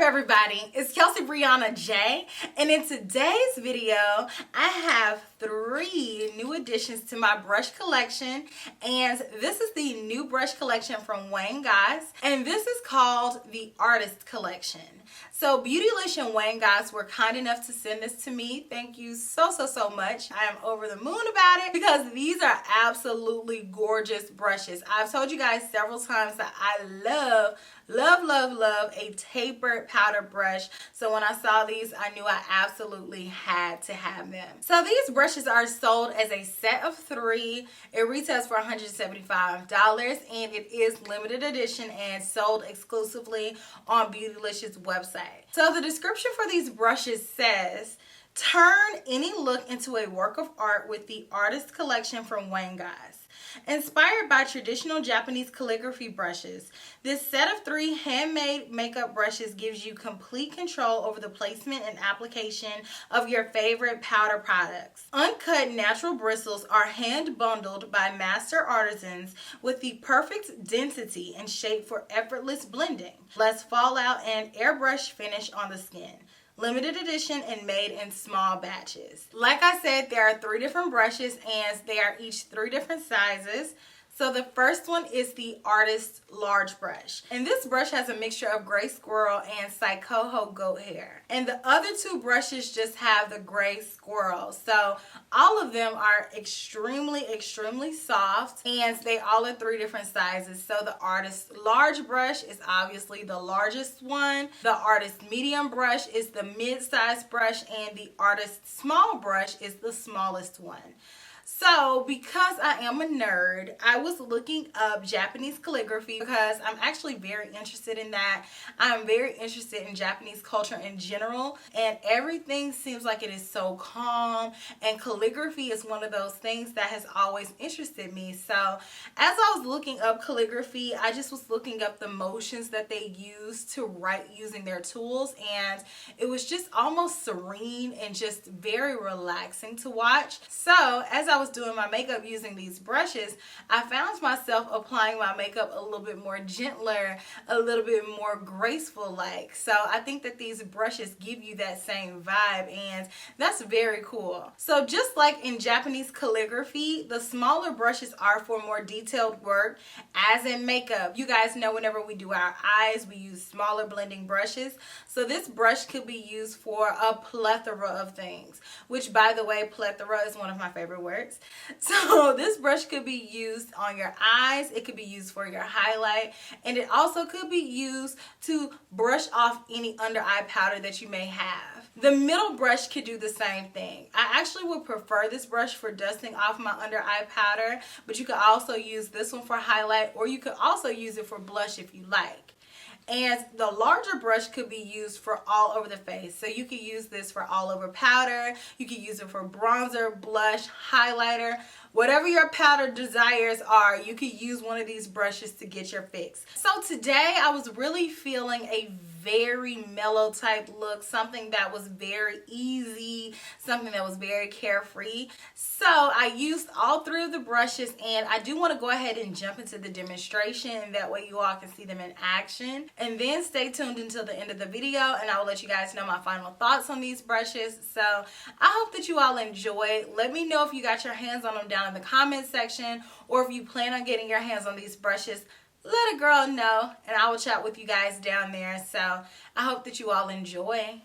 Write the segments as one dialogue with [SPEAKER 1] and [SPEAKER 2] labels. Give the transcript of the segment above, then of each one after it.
[SPEAKER 1] everybody, it's Kelsee Briana J, and in today's video I have 3 new additions to my brush collection, and this is the new brush collection from Goss, and this is called the Artist Collection. So Beautylish and Goss were kind enough to send this to me. Thank you so much. I am over the moon about it because these are absolutely gorgeous brushes. I've told you guys several times that I love a tapered powder brush. So when I saw these, I knew I absolutely had to have them. So these brushes are sold as a set of 3. It retails for $175 and it is limited edition and sold exclusively on Beautylish's website. So the description for these brushes says, turn any look into a work of art with the Artist Collection from Goss. Inspired by traditional Japanese calligraphy brushes, this set of 3 handmade makeup brushes gives you complete control over the placement and application of your favorite powder products. Uncut natural bristles are hand bundled by master artisans with the perfect density and shape for effortless blending, less fallout, and airbrush finish on the skin. Limited edition and made in small batches. Like I said, there are 3 different brushes and they are each 3 different sizes. So the first one is the Artist Large Brush. And this brush has a mixture of gray squirrel and psychoho goat hair. And the other 2 brushes just have the gray squirrel. So all of them are extremely soft, and they all are 3 different sizes. So the Artist Large Brush is obviously the largest one. The Artist Medium Brush is the mid-sized brush, and the Artist Small Brush is the smallest one. So because I am a nerd, I was looking up Japanese calligraphy because I'm actually very interested in that. I'm very interested in Japanese culture in general, and everything seems like it is so calm, and calligraphy is one of those things that has always interested me. So as I was looking up calligraphy, I just was looking up the motions that they use to write using their tools, and it was just almost serene and just very relaxing to watch. So as I was doing my makeup using these brushes, I found myself applying my makeup a little bit more gentler, a little bit more graceful like. So I think that these brushes give you that same vibe, and that's very cool. So just like in Japanese calligraphy, the smaller brushes are for more detailed work, as in makeup. You guys know whenever we do our eyes, we use smaller blending brushes. So this brush could be used for a plethora of things, which, by the way, plethora is one of my favorite words. So this brush could be used on your eyes, it could be used for your highlight, and it also could be used to brush off any under eye powder that you may have. The middle brush could do the same thing. I actually would prefer this brush for dusting off my under eye powder, but you could also use this one for highlight, or you could also use it for blush if you like. And the larger brush could be used for all over the face. So you could use this for all over powder. You could use it for bronzer, blush, highlighter. Whatever your powder desires are, you could use one of these brushes to get your fix. So today I was really feeling a very mellow type look, something that was very easy, something that was very carefree. So I used all 3 of the brushes, and I do want to go ahead and jump into the demonstration, and that way you all can see them in action. And then stay tuned until the end of the video, and I will let you guys know my final thoughts on these brushes. So I hope that you all enjoy. Let me know if you got your hands on them down in the comment section, or if you plan on getting your hands on these brushes. Let a girl know, and I will chat with you guys down there. So I hope that you all enjoy.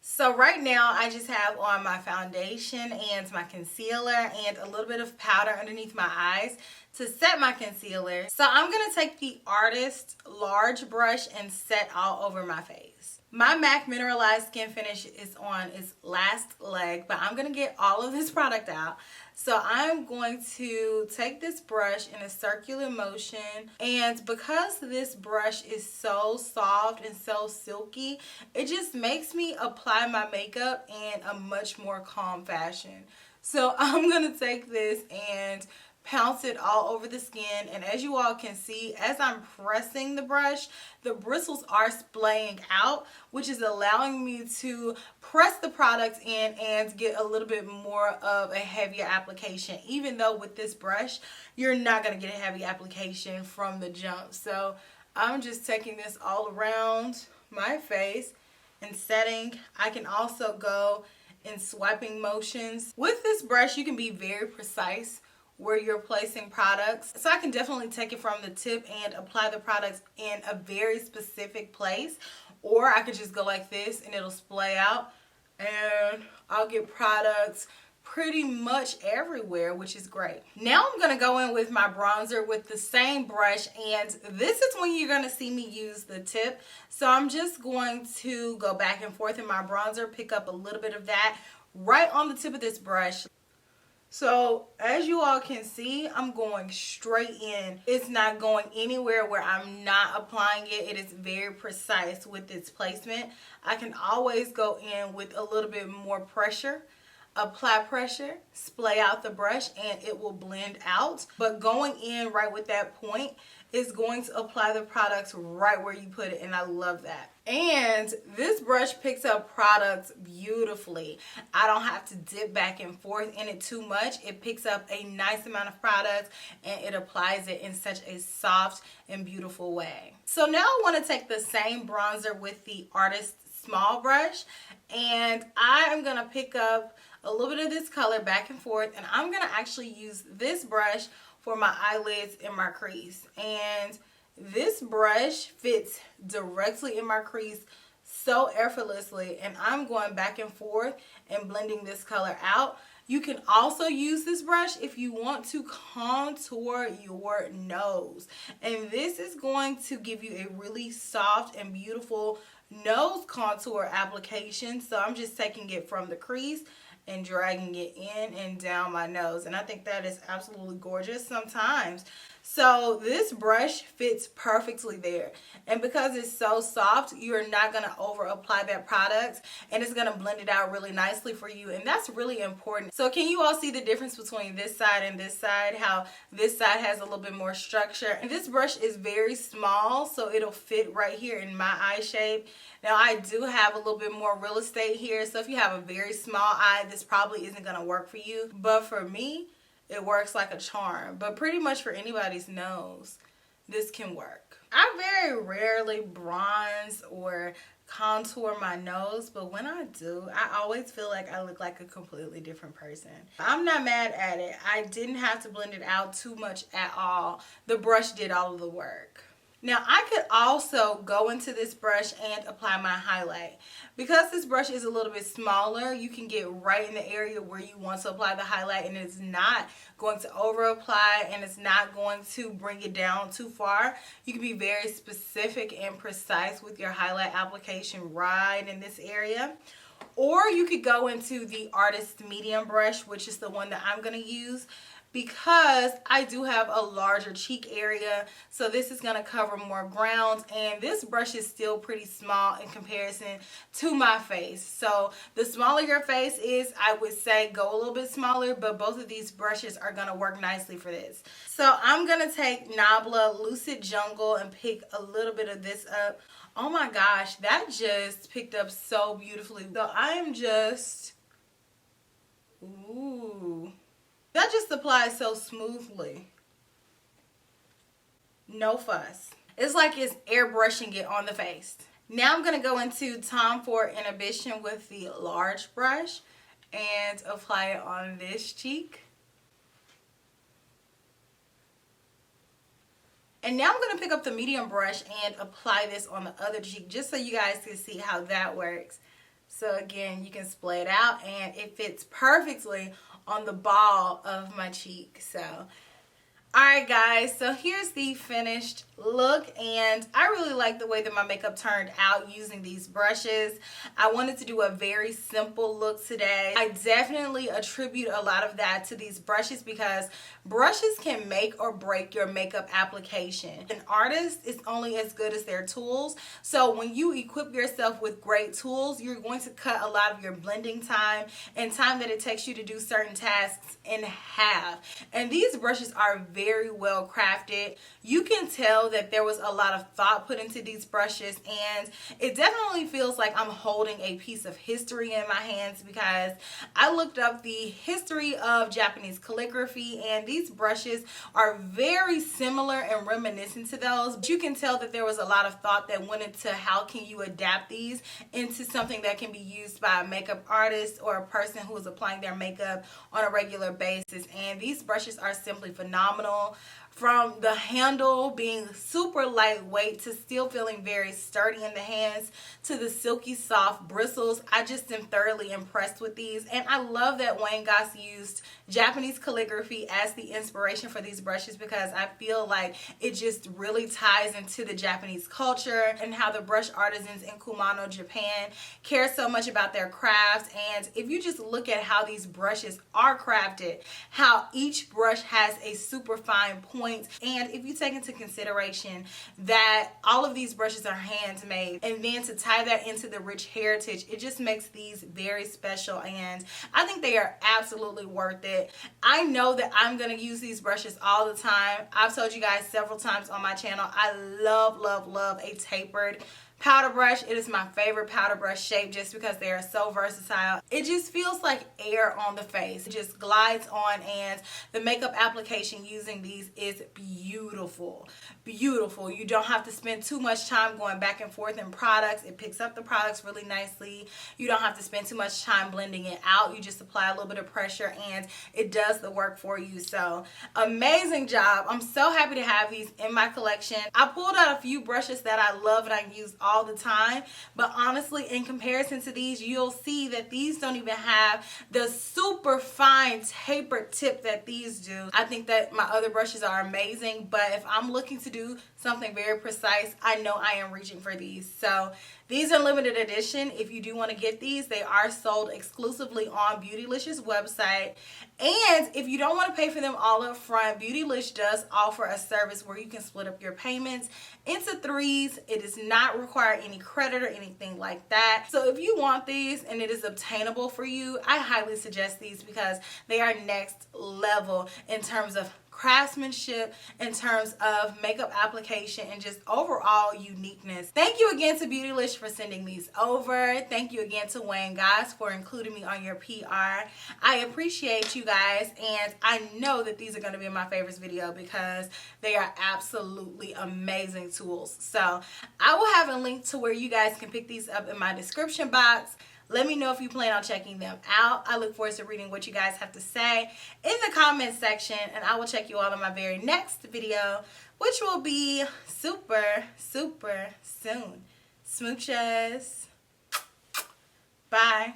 [SPEAKER 1] So right now I just have on my foundation and my concealer and a little bit of powder underneath my eyes to set my concealer. So I'm going to take the Artist Large Brush and set all over my face. My MAC Mineralized Skin Finish is on its last leg, but I'm going to get all of this product out. So I'm going to take this brush in a circular motion, and because this brush is so soft and so silky, it just makes me apply my makeup in a much more calm fashion. So I'm going to take this and pounce it all over the skin, and as you all can see, as I'm pressing the brush, the bristles are splaying out, which is allowing me to press the product in and get a little bit more of a heavier application, even though with this brush you're not going to get a heavy application from the jump. So I'm just taking this all around my face and setting. I can also go in swiping motions. With this brush, you can be very precise where you're placing products. So I can definitely take it from the tip and apply the products in a very specific place. Or I could just go like this and it'll splay out and I'll get products pretty much everywhere, which is great. Now I'm going to go in with my bronzer with the same brush, and this is when you're going to see me use the tip. So I'm just going to go back and forth in my bronzer, pick up a little bit of that right on the tip of this brush. So as you all can see, I'm going straight in. It's not going anywhere where I'm not applying it. It is very precise with its placement. I can always go in with a little bit more pressure. Apply pressure, splay out the brush, and it will blend out. But going in right with that point is going to apply the products right where you put it, and I love that. And this brush picks up products beautifully. I don't have to dip back and forth in it too much. It picks up a nice amount of products and it applies it in such a soft and beautiful way. So now I want to take the same bronzer with the Artist Small brush, and I am going to pick up a little bit of this color back and forth, and I'm going to actually use this brush for my eyelids and my crease. And this brush fits directly in my crease so effortlessly, and I'm going back and forth and blending this color out. You can also use this brush if you want to contour your nose, and this is going to give you a really soft and beautiful nose contour application. So I'm just taking it from the crease and dragging it in and down my nose, and I think that is absolutely gorgeous sometimes. So this brush fits perfectly there, and because it's so soft, you're not going to over apply that product, and it's going to blend it out really nicely for you, and that's really important. So can you all see the difference between this side and this side, how this side has a little bit more structure? And this brush is very small, so it'll fit right here in my eye shape. Now I do have a little bit more real estate here, so if you have a very small eye, this probably isn't going to work for you, but for me, it works like a charm. But pretty much for anybody's nose, this can work. I very rarely bronze or contour my nose, but when I do, I always feel like I look like a completely different person. I'm not mad at it. I didn't have to blend it out too much at all. The brush did all of the work. Now I could also go into this brush and apply my highlight. Because this brush is a little bit smaller, you can get right in the area where you want to apply the highlight, and it's not going to over apply and it's not going to bring it down too far. You can be very specific and precise with your highlight application right in this area. Or you could go into the Artist Medium brush, which is the one that I'm going to use, because I do have a larger cheek area, so this is going to cover more ground, and this brush is still pretty small in comparison to my face. So the smaller your face is, I would say go a little bit smaller, but both of these brushes are going to work nicely for this. So I'm going to take Nabla Lucid Jungle and pick a little bit of this up. Oh my gosh, that just picked up so beautifully. So I'm just, ooh. That just applies so smoothly. No fuss. It's like it's airbrushing it on the face. Now I'm going to go into Tom Ford Inhibition with the large brush and apply it on this cheek. And now I'm going to pick up the medium brush and apply this on the other cheek just so you guys can see how that works. So again, you can splay it out and it fits perfectly on the ball of my cheek. So alright guys, so here's the finished look, and I really like the way that my makeup turned out using these brushes. I wanted to do a very simple look today. I definitely attribute a lot of that to these brushes because brushes can make or break your makeup application. An artist is only as good as their tools, so when you equip yourself with great tools, you're going to cut a lot of your blending time and time that it takes you to do certain tasks in half. And these brushes are very well crafted. You can tell that there was a lot of thought put into these brushes, and it definitely feels like I'm holding a piece of history in my hands, because I looked up the history of Japanese calligraphy, and these brushes are very similar and reminiscent to those. But you can tell that there was a lot of thought that went into how can you adapt these into something that can be used by a makeup artist or a person who is applying their makeup on a regular basis. And these brushes are simply phenomenal. From the handle being super lightweight to still feeling very sturdy in the hands, to the silky soft bristles, I just am thoroughly impressed with these. And I love that Wayne Goss used Japanese calligraphy as the inspiration for these brushes, because I feel like it just really ties into the Japanese culture and how the brush artisans in Kumano, Japan care so much about their craft. And if you just look at how these brushes are crafted, how each brush has a super fine point, and if you take into consideration that all of these brushes are handmade, and then to tie that into the rich heritage, it just makes these very special, and I think they are absolutely worth it. I know that I'm going to use these brushes all the time. I've told you guys several times on my channel, I love, love, love a tapered powder brush. It is my favorite powder brush shape just because they are so versatile. It just feels like air on the face. It just glides on, and the makeup application using these is beautiful. Beautiful. You don't have to spend too much time going back and forth in products. It picks up the products really nicely. You don't have to spend too much time blending it out. You just apply a little bit of pressure and it does the work for you. So amazing job. I'm so happy to have these in my collection. I pulled out a few brushes that I love and I use all the time, but honestly, in comparison to these, you'll see that these don't even have the super fine tapered tip that these do. I think that my other brushes are amazing, but if I'm looking to do something very precise, I know I am reaching for these. So these are limited edition. If you do want to get these, they are sold exclusively on Beautylicious website. And if you don't want to pay for them all up front, Beautylish does offer a service where you can split up your payments into threes. It does not require any credit or anything like that. So if you want these and it is obtainable for you, I highly suggest these, because they are next level in terms of craftsmanship, in terms of makeup application, and just overall uniqueness. Thank you again to Beautylish for sending these over. Thank you again to Wayne Goss for including me on your PR. I appreciate you guys, and I know that these are going to be in my favorites video because they are absolutely amazing tools. So I will have a link to where you guys can pick these up in my description box. Let me know if you plan on checking them out. I look forward to reading what you guys have to say in the comment section, and I will check you all in my very next video, which will be super, super soon. Smooches. Bye.